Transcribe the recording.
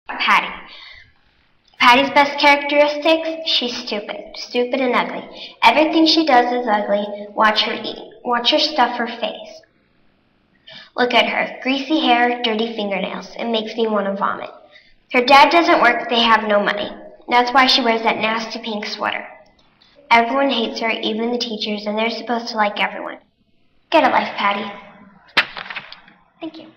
Patty. Patty's best characteristics, she's stupid. Stupid and ugly. Everything she does is ugly. Watch her eat. Watch her stuff her face. Look at her. Greasy hair, dirty fingernails. It makes me want to vomit. Her dad doesn't work, they have no money. That's why she wears that nasty pink sweater. Everyone hates her, even the teachers, and they're supposed to like everyone. Get a life, Patty. Thank you.